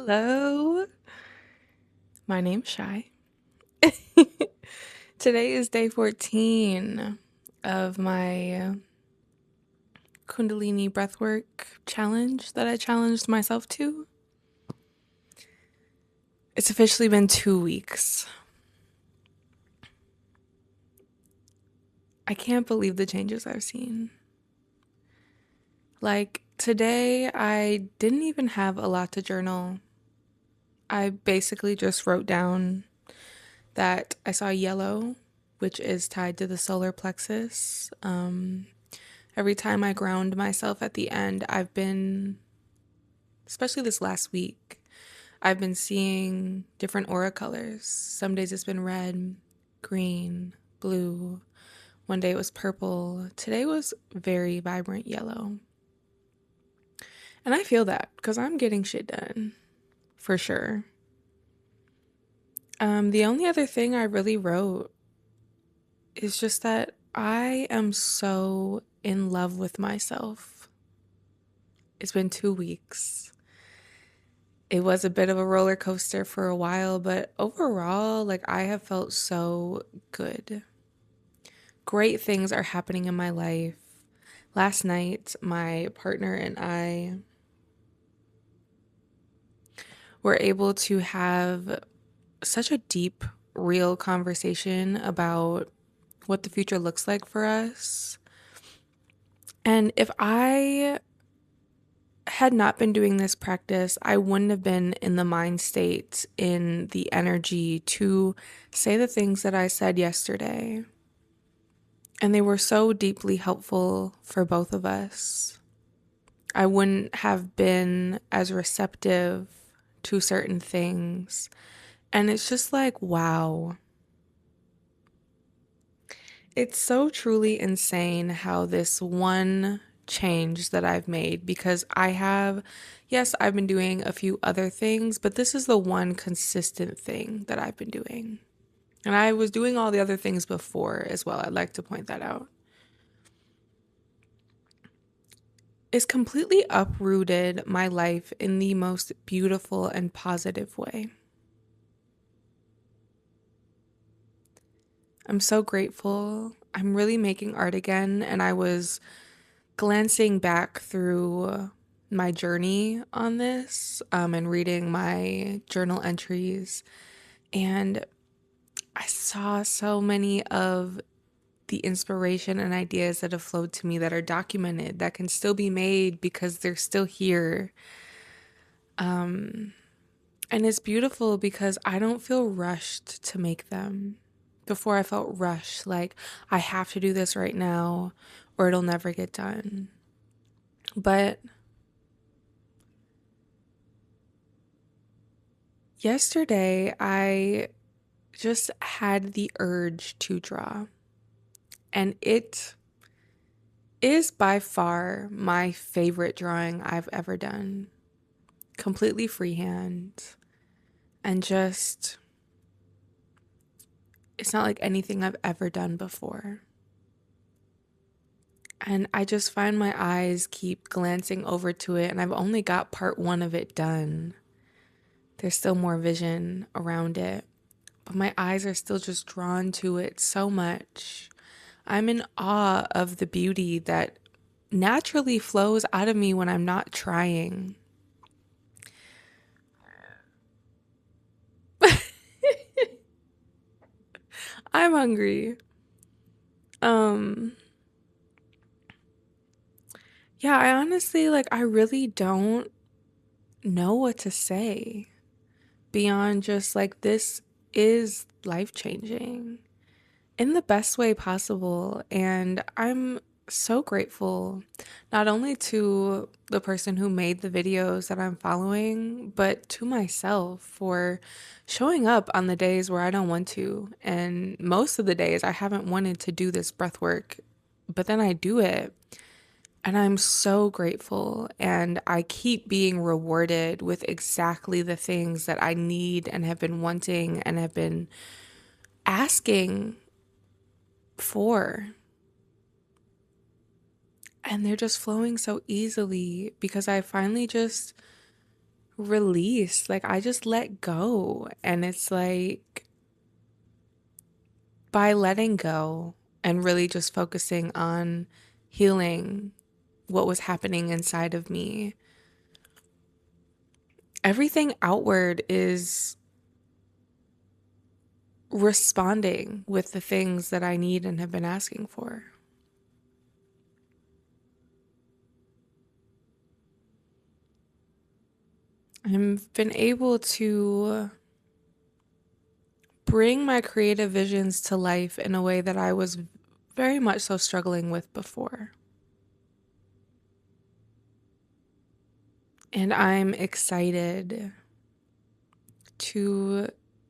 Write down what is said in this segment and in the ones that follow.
Hello, my name's Shy. Today is day 14 of my Kundalini breathwork challenge that I challenged myself to. It's officially been 2 weeks. I can't believe the changes I've seen. Like, today, I didn't even have a lot to journal. I basically just wrote down that I saw yellow, which is tied to the solar plexus. Every time I ground myself at the end, especially this last week, I've been seeing different aura colors. Some days it's been red, green, blue. One day it was purple. Today was very vibrant yellow. And I feel that because I'm getting shit done, for sure. The only other thing I really wrote is just that I am so in love with myself. It's been 2 weeks. It was a bit of a roller coaster for a while, but overall, I have felt so good. Great things are happening in my life. Last night, my partner and I were able to have such a deep, real conversation about what the future looks like for us. And if I had not been doing this practice, I wouldn't have been in the mind state, in the energy to say the things that I said yesterday. And they were so deeply helpful for both of us. I wouldn't have been as receptive to certain things. And it's just like, wow. It's so truly insane how this one change that I've made, because yes, I've been doing a few other things, but this is the one consistent thing that I've been doing. And I was doing all the other things before as well. I'd like to point that out. It's completely uprooted my life in the most beautiful and positive way. I'm so grateful. I'm really making art again, and I was glancing back through my journey on this and reading my journal entries, and I saw so many of the inspiration and ideas that have flowed to me that are documented, that can still be made because they're still here. And it's beautiful because I don't feel rushed to make them. Before I felt rushed, like I have to do this right now or it'll never get done. But yesterday, I just had the urge to draw. And it is by far my favorite drawing I've ever done. Completely freehand. And just, it's not like anything I've ever done before. And I just find my eyes keep glancing over to it, and I've only got part one of it done. There's still more vision around it, but my eyes are still just drawn to it so much. I'm in awe of the beauty that naturally flows out of me when I'm not trying. I'm hungry. Um, yeah, I honestly, I really don't know what to say beyond just this is life changing in the best way possible. And I'm so grateful not only to the person who made the videos that I'm following, but to myself for showing up on the days where I don't want to. And most of the days I haven't wanted to do this breath work, but then I do it. And I'm so grateful, and I keep being rewarded with exactly the things that I need and have been wanting and have been asking for. And they're just flowing so easily because I finally just release. Like, I just let go. And it's like, by letting go and really just focusing on healing what was happening inside of me, everything outward is responding with the things that I need and have been asking for. I've been able to bring my creative visions to life in a way that I was very much so struggling with before. And I'm excited to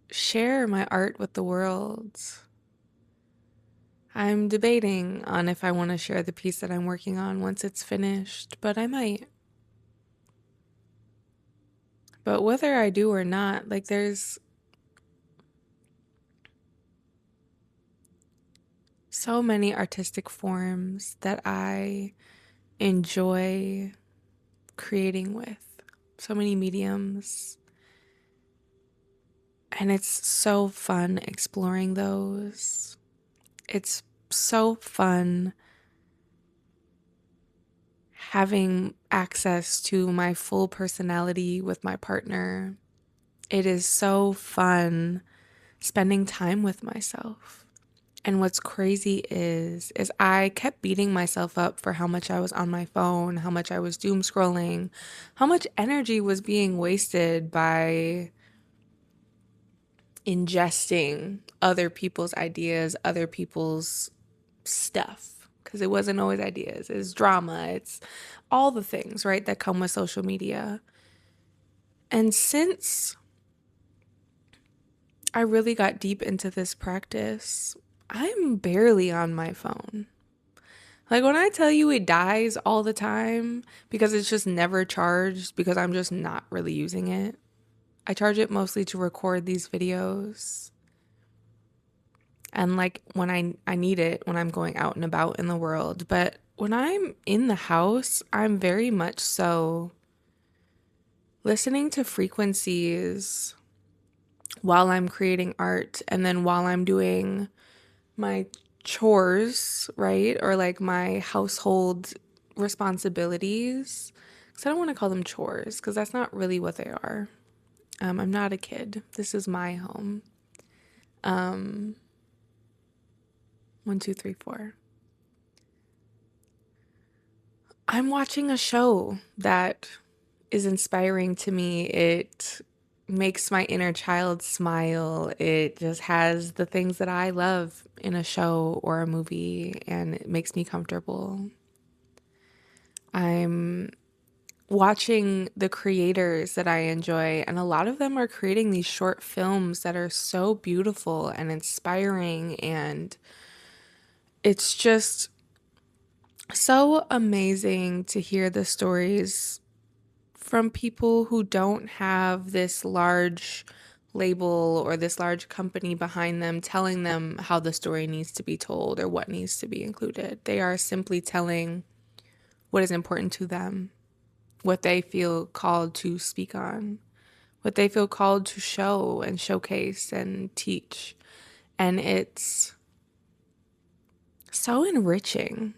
share my art with the world. I'm debating on if I want to share the piece that I'm working on once it's finished, but I might. But whether I do or not, like, there's so many artistic forms that I enjoy creating with, so many mediums. And it's so fun exploring those. It's so fun having access to my full personality with my partner. It is so fun spending time with myself. And what's crazy is I kept beating myself up for how much I was on my phone, how much I was doom scrolling, how much energy was being wasted by ingesting other people's ideas, other people's stuff. Because it wasn't always ideas, it's drama, it's all the things, right, that come with social media. And since I really got deep into this practice, I'm barely on my phone. Like, when I tell you it dies all the time because it's just never charged because I'm just not really using it. I charge it mostly to record these videos. And like when I need it when I'm going out and about in the world. But when I'm in the house, I'm very much so listening to frequencies while I'm creating art and then while I'm doing my chores, right? Or like my household responsibilities. Because I don't want to call them chores because that's not really what they are. I'm not a kid. This is my home. Um, 1, 2, 3, 4. I'm watching a show that is inspiring to me. It makes my inner child smile. It just has the things that I love in a show or a movie, and it makes me comfortable. I'm watching the creators that I enjoy, and a lot of them are creating these short films that are so beautiful and inspiring, and it's just so amazing to hear the stories from people who don't have this large label or this large company behind them telling them how the story needs to be told or what needs to be included. They are simply telling what is important to them, what they feel called to speak on, what they feel called to show and showcase and teach. And it's so enriching.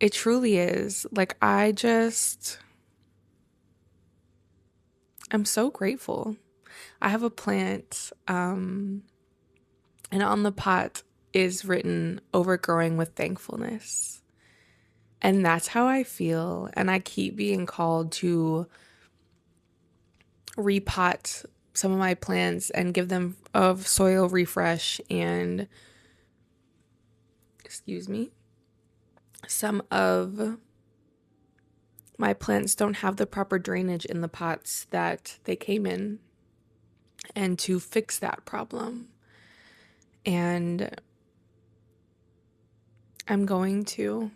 It truly is. Like, I'm so grateful. I have a plant, and on the pot is written overgrowing with thankfulness. And that's how I feel. And I keep being called to repot some of my plants and give them a soil refresh. And, excuse me, some of my plants don't have the proper drainage in the pots that they came in, and to fix that problem. And I'm going to.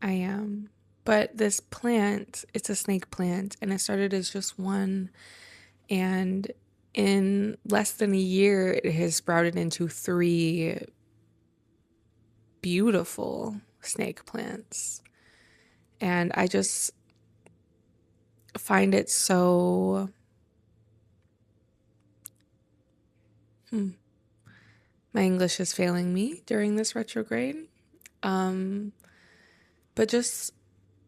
I am. But this plant, it's a snake plant, and it started as just one. And in less than a year, it has sprouted into 3 beautiful snake plants. And find it so my English is failing me during this retrograde. But just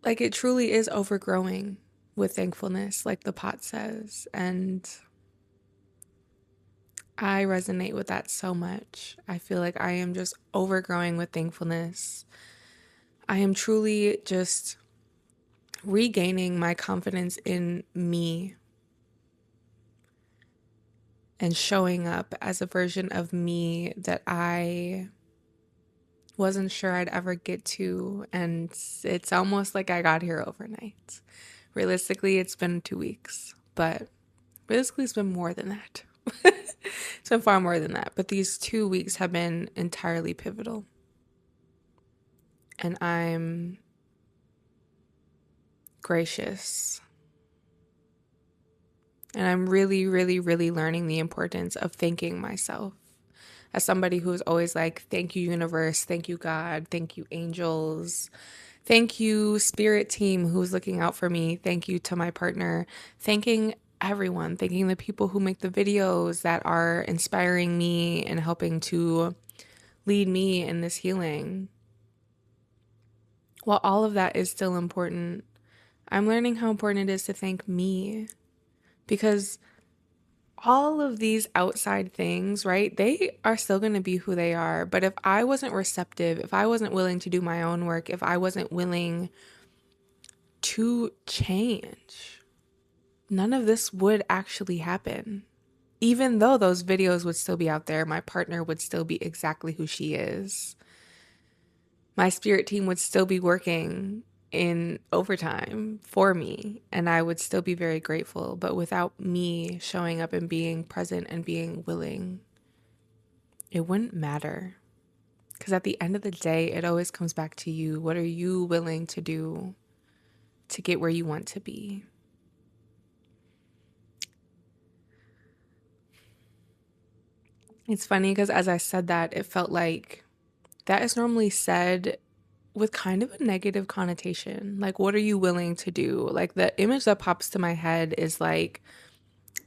like it truly is overgrowing with thankfulness, like the pot says. And I resonate with that so much. I feel like I am just overgrowing with thankfulness. I am truly just regaining my confidence in me and showing up as a version of me that I wasn't sure I'd ever get to. And it's almost like I got here overnight. Realistically, it's been 2 weeks, but realistically, it's been more than that. It's been far more than that. But these 2 weeks have been entirely pivotal. And I'm gracious. And I'm really, really, really learning the importance of thanking myself. As somebody who's always like, thank you, universe, thank you, God, thank you, angels, thank you, spirit team who's looking out for me, thank you to my partner, thanking everyone, thanking the people who make the videos that are inspiring me and helping to lead me in this healing. While all of that is still important, I'm learning how important it is to thank me, because all of these outside things, right, they are still going to be who they are. But if I wasn't receptive, if I wasn't willing to do my own work, if I wasn't willing to change, none of this would actually happen. Even though those videos would still be out there, my partner would still be exactly who she is. My spirit team would still be working in overtime for me, and I would still be very grateful. But without me showing up and being present and being willing, it wouldn't matter. Because at the end of the day, it always comes back to you. What are you willing to do to get where you want to be? It's funny because as I said that, it felt like that is normally said with kind of a negative connotation. Like, what are you willing to do? Like, the image that pops to my head is like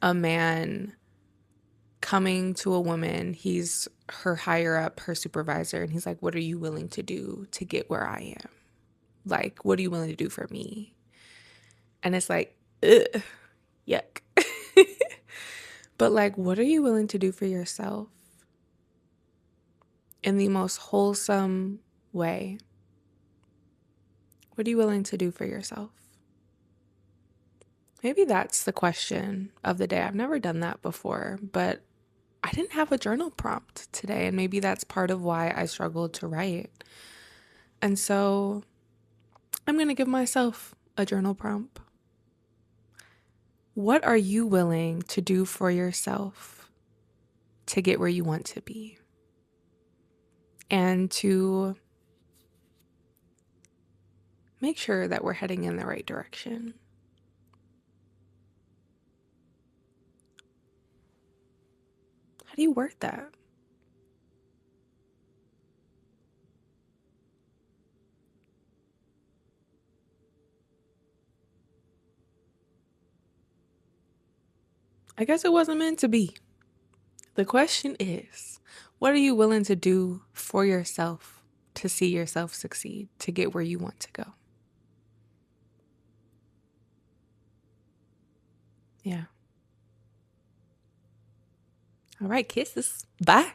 a man coming to a woman. He's her higher up, her supervisor, and he's like, what are you willing to do to get where I am? Like, what are you willing to do for me? And it's like, ugh, yuck. But like, what are you willing to do for yourself in the most wholesome way? What are you willing to do for yourself? Maybe that's the question of the day. I've never done that before, but I didn't have a journal prompt today, and maybe that's part of why I struggled to write. And so I'm going to give myself a journal prompt. What are you willing to do for yourself to get where you want to be? And to make sure that we're heading in the right direction. How do you word that? I guess it wasn't meant to be. The question is, what are you willing to do for yourself to see yourself succeed, to get where you want to go? Yeah. All right, kisses. Bye.